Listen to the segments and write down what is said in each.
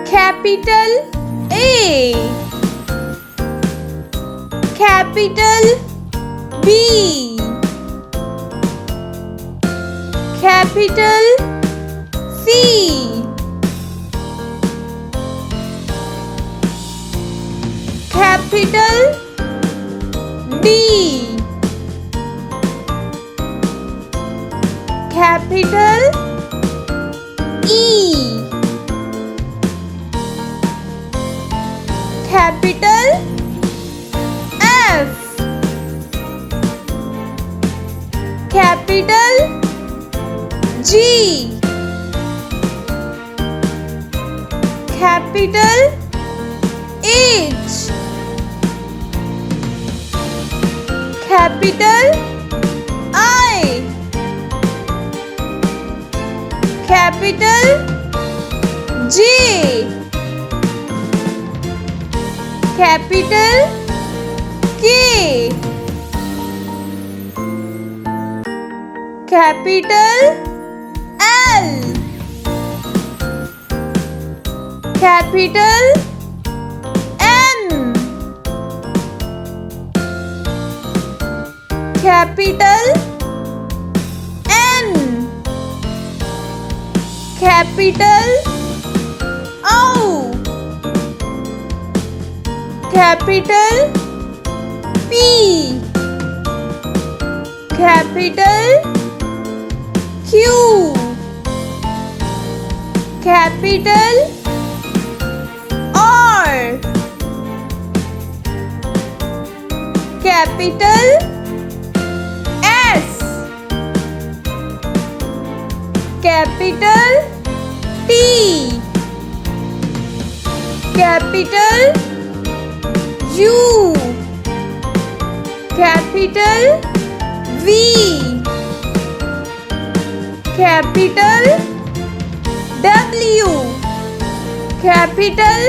capital A, capital B, capital C, capital D, capital E, capital F, capital G, capital H, capital I, capital J, capital K, capital L, capital M, capital N, capital O, capital P, capital Q, capital R, capital S, capital T, capital U, capital V, capital W, capital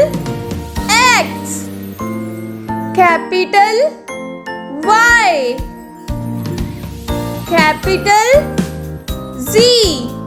X, capital Y, capital Z,